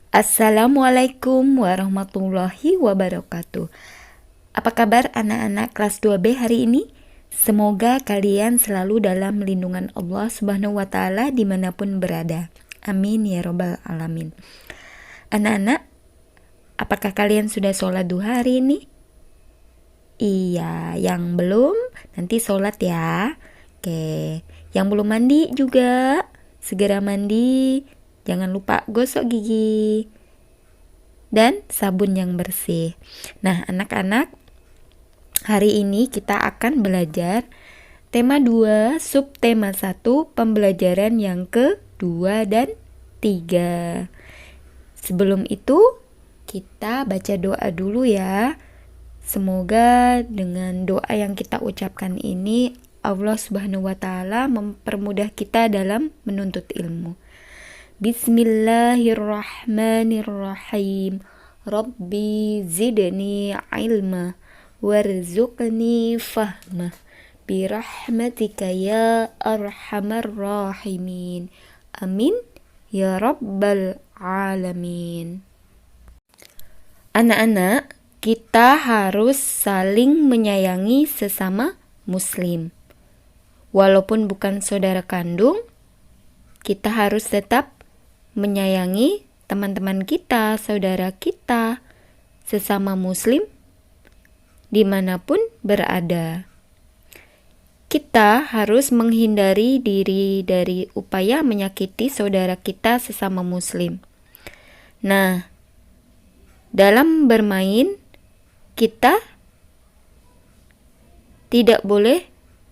Assalamualaikum warahmatullahi wabarakatuh. Apa kabar anak-anak kelas 2B hari ini? Semoga kalian selalu dalam lindungan Allah Subhanahu wa Ta'ala dimanapun berada. Amin ya Robbal Alamin. Anak-anak, apakah kalian sudah sholat duha hari ini? Iya, yang belum nanti sholat ya. Oke, yang belum mandi juga segera mandi. Jangan lupa gosok gigi dan sabun yang bersih. Nah, anak-anak, hari ini kita akan belajar tema 2, subtema 1, pembelajaran yang ke-2 dan 3. Sebelum itu, kita baca doa dulu ya. Semoga dengan doa yang kita ucapkan ini, Allah Subhanahu wa Ta'ala mempermudah kita dalam menuntut ilmu. Bismillahirrahmanirrahim. Rabbi zidni ilma warzuqni fahma birahmatika ya arhamar rahimin. Amin ya rabbal alamin. Anak-anak, kita harus saling menyayangi sesama muslim. Walaupun bukan saudara kandung, kita harus tetap menyayangi teman-teman kita, saudara kita, sesama muslim, dimanapun berada. Kita harus menghindari diri dari upaya menyakiti saudara kita sesama muslim. Nah, dalam bermain, kita tidak boleh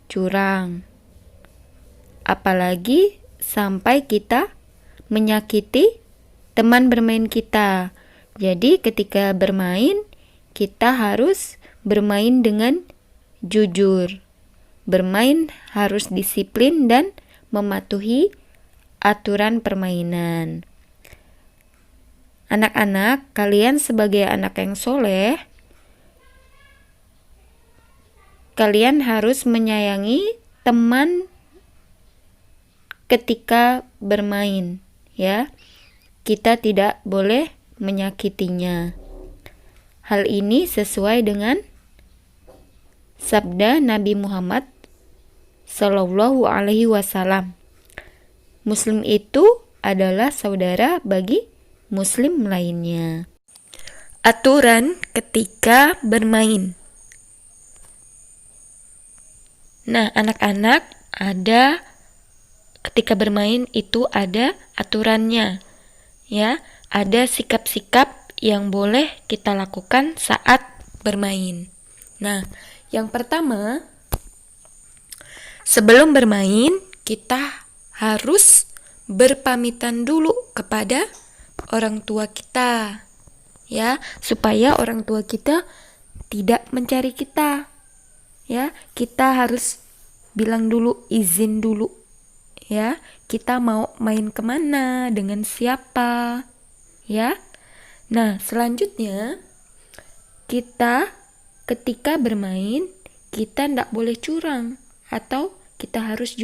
curang. Apalagi sampai kita menyakiti teman bermain kita. Jadi ketika bermain, kita harus bermain dengan jujur. Bermain harus disiplin dan mematuhi aturan permainan. Anak-anak, kalian sebagai anak yang soleh, kalian harus menyayangi teman ketika bermain, ya. Kita tidak boleh menyakitinya. Hal ini sesuai dengan sabda Nabi Muhammad Sallallahu Alaihi Wasallam. Muslim itu adalah saudara bagi muslim lainnya. Aturan ketika bermain. Nah, anak-anak, ketika bermain itu ada aturannya, ya. Ada sikap-sikap yang boleh kita lakukan saat bermain. Nah, yang pertama, sebelum bermain kita harus berpamitan dulu kepada orang tua kita, ya, supaya orang tua kita tidak mencari kita, ya. Kita harus bilang dulu, izin dulu, ya, kita mau main kemana, dengan siapa, ya. Nah, selanjutnya kita ketika bermain, kita tidak boleh curang atau kita harus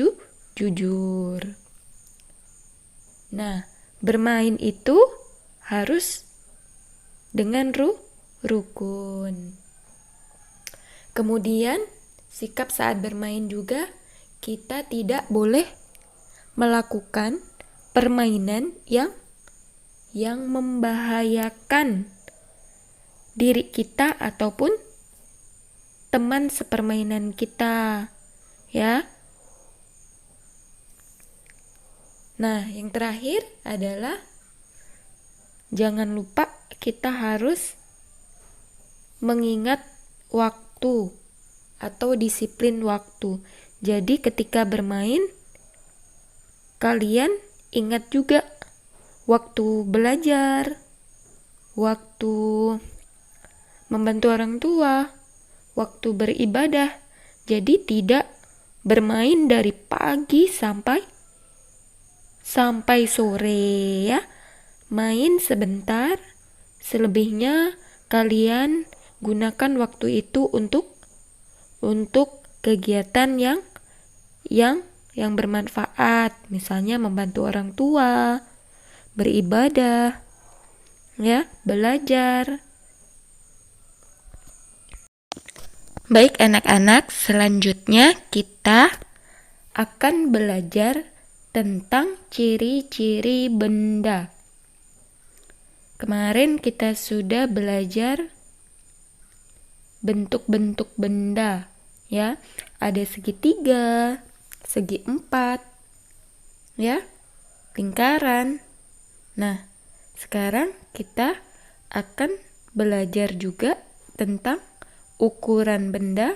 jujur. Nah, bermain itu harus dengan rukun. Kemudian, sikap saat bermain juga, kita tidak boleh melakukan permainan yang membahayakan diri kita ataupun teman sepermainan kita, ya. Nah, yang terakhir adalah jangan lupa kita harus mengingat waktu atau disiplin waktu. Jadi ketika bermain, kalian ingat juga waktu belajar, waktu membantu orang tua, waktu beribadah. Jadi tidak bermain dari pagi sampai sore, ya. Main sebentar, selebihnya kalian gunakan waktu itu untuk kegiatan yang bermanfaat, misalnya membantu orang tua, beribadah, ya, belajar. Baik anak-anak, selanjutnya kita akan belajar tentang ciri-ciri benda. Kemarin kita sudah belajar bentuk-bentuk benda, ya. Ada segitiga, segi empat, ya, lingkaran. Nah, sekarang kita akan belajar juga tentang ukuran benda,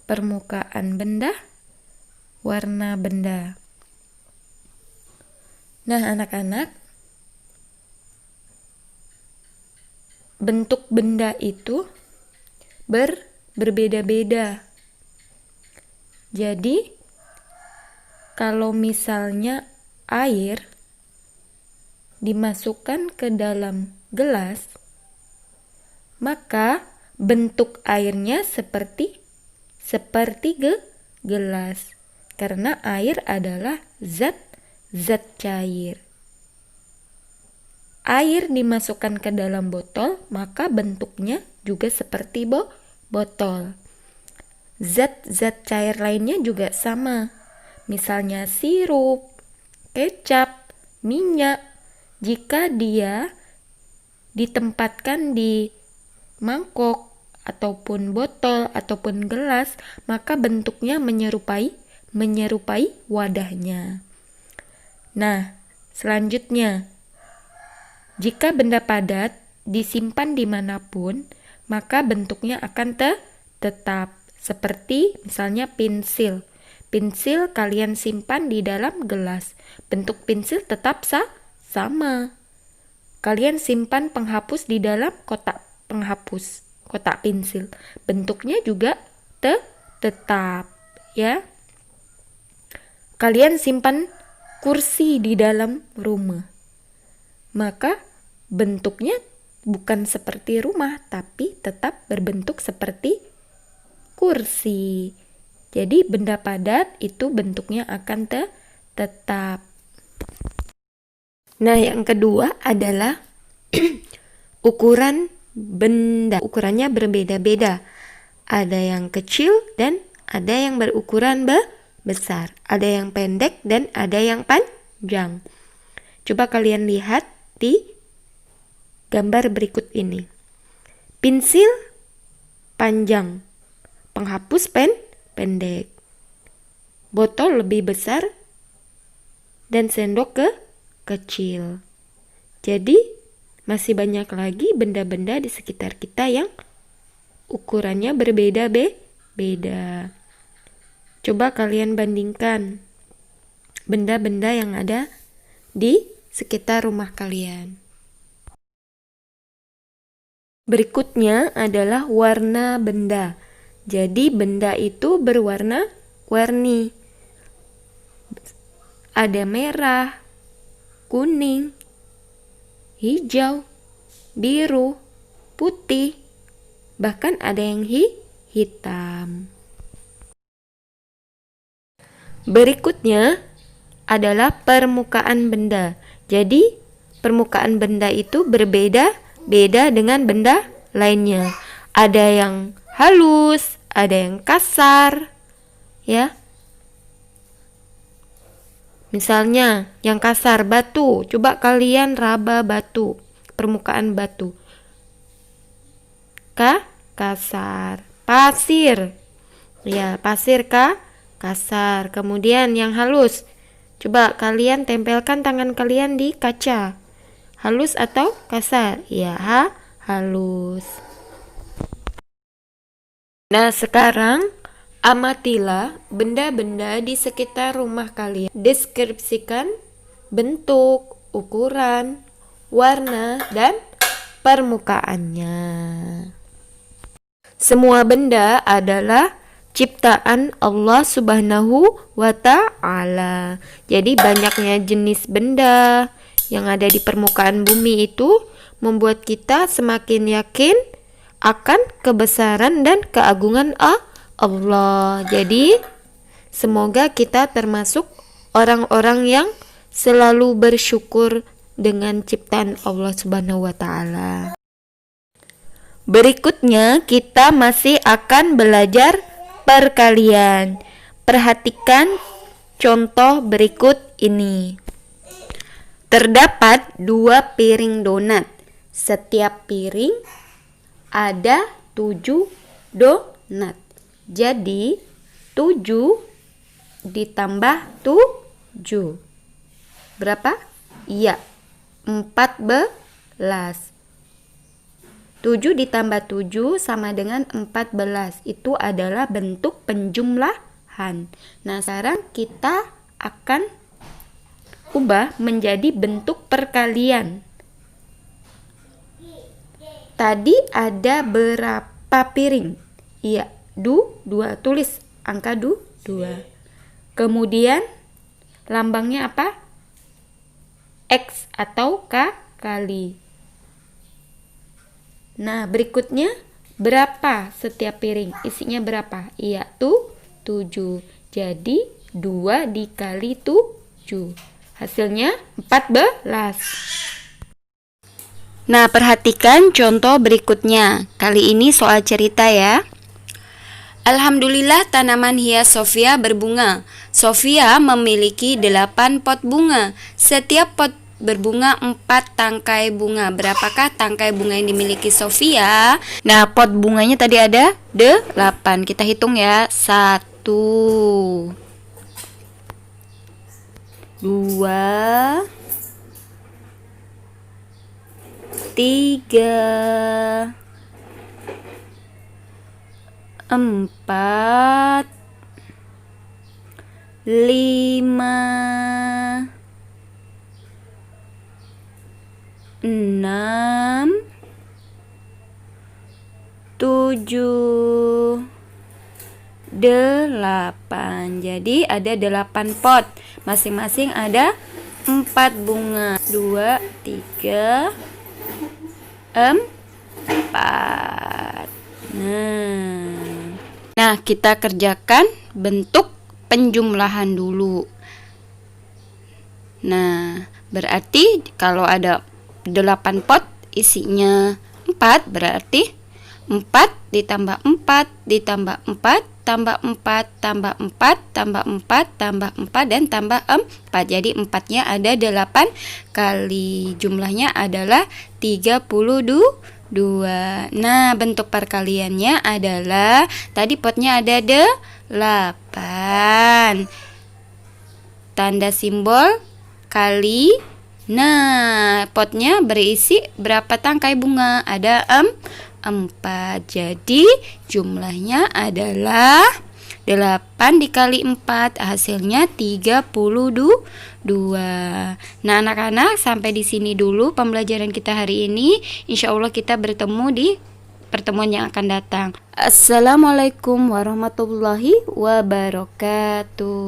permukaan benda, warna benda. Nah, anak-anak, bentuk benda itu berbeda-beda. Jadi, kalau misalnya air dimasukkan ke dalam gelas, maka bentuk airnya seperti gelas, karena air adalah zat cair. Air dimasukkan ke dalam botol, maka bentuknya juga seperti botol. Zat-zat cair lainnya juga sama. Misalnya sirup, kecap, minyak. Jika dia ditempatkan di mangkok ataupun botol ataupun gelas, maka bentuknya menyerupai wadahnya. Nah, selanjutnya, jika benda padat disimpan dimanapun, maka bentuknya akan tetap. Seperti misalnya pensil. Pensil kalian simpan di dalam gelas. Bentuk pensil tetap sama. Kalian simpan penghapus di dalam kotak penghapus, kotak pensil. Bentuknya juga tetap, ya. Kalian simpan kursi di dalam rumah. Maka bentuknya bukan seperti rumah, tapi tetap berbentuk seperti kursi. Jadi benda padat itu bentuknya akan tetap. Nah, yang kedua adalah ukuran benda. Ukurannya berbeda-beda. Ada yang kecil dan ada yang berukuran besar. Ada yang pendek dan ada yang panjang. Coba kalian lihat di gambar berikut ini. Pensil panjang, penghapus pendek, botol lebih besar, dan sendok kecil. Jadi masih banyak lagi benda-benda di sekitar kita yang ukurannya berbeda-beda. Coba kalian bandingkan benda-benda yang ada di sekitar rumah kalian. Berikutnya adalah warna benda. Jadi benda itu berwarna-warni. Ada merah, kuning, hijau, biru, putih, bahkan ada yang hitam. Berikutnya adalah permukaan benda. Jadi permukaan benda itu berbeda-beda dengan benda lainnya. Ada yang halus, ada yang kasar, ya. Misalnya yang kasar, batu. Coba kalian raba batu, permukaan batu. Kasar. Pasir. Ya, pasir kasar. Kemudian yang halus. Coba kalian tempelkan tangan kalian di kaca. Halus atau kasar? Ya, halus. Nah, sekarang amatilah benda-benda di sekitar rumah kalian. Deskripsikan bentuk, ukuran, warna, dan permukaannya. Semua benda adalah ciptaan Allah Subhanahu wa Ta'ala. Jadi banyaknya jenis benda yang ada di permukaan bumi itu membuat kita semakin yakin akan kebesaran dan keagungan Allah. Jadi semoga kita termasuk orang-orang yang selalu bersyukur dengan ciptaan Allah Subhanahu wa taala. Berikutnya kita masih akan belajar perkalian. Perhatikan contoh berikut ini. Terdapat 2 piring donat. Setiap piring ada 7 donat. Jadi 7 ditambah 7. Berapa? Iya, 14. 7 ditambah 7 sama dengan 14. Itu adalah bentuk penjumlahan. Nah, sekarang kita akan ubah menjadi bentuk perkalian. Tadi ada berapa piring? Iya, 2. Tulis angka 2. Kemudian lambangnya apa? X atau K kali. Nah, berikutnya berapa setiap piring? Isinya berapa? Iya, 7. Jadi 2 dikali 7. Hasilnya 14. Nah, perhatikan contoh berikutnya. Kali ini soal cerita ya. Alhamdulillah tanaman hias Sofia berbunga. Sofia memiliki 8 pot bunga. Setiap pot berbunga 4 tangkai bunga. Berapakah tangkai bunga yang dimiliki Sofia? Nah, pot bunganya tadi ada 8. Kita hitung ya. 1, 2, 3, 4, 5, 6, 7, 8. Jadi ada 8 pot. Masing-masing ada 4 bunga. 2, 3, 4. Nah, kita kerjakan bentuk penjumlahan dulu. Nah, berarti kalau ada 8 pot isinya 4, berarti 4 ditambah 4 ditambah 4 tambah 4 tambah 4 tambah 4 tambah 4 dan tambah 4. Jadi 4-nya ada 8 kali. Jumlahnya adalah 32. Nah, bentuk perkaliannya adalah tadi potnya ada 8. Tanda simbol kali. Nah, potnya berisi berapa tangkai bunga? Ada 4. Jadi jumlahnya adalah 8 dikali 4, hasilnya 32. Nah, anak-anak, sampai di sini dulu pembelajaran kita hari ini. Insya Allah kita bertemu di pertemuan yang akan datang. Assalamualaikum warahmatullahi wabarakatuh.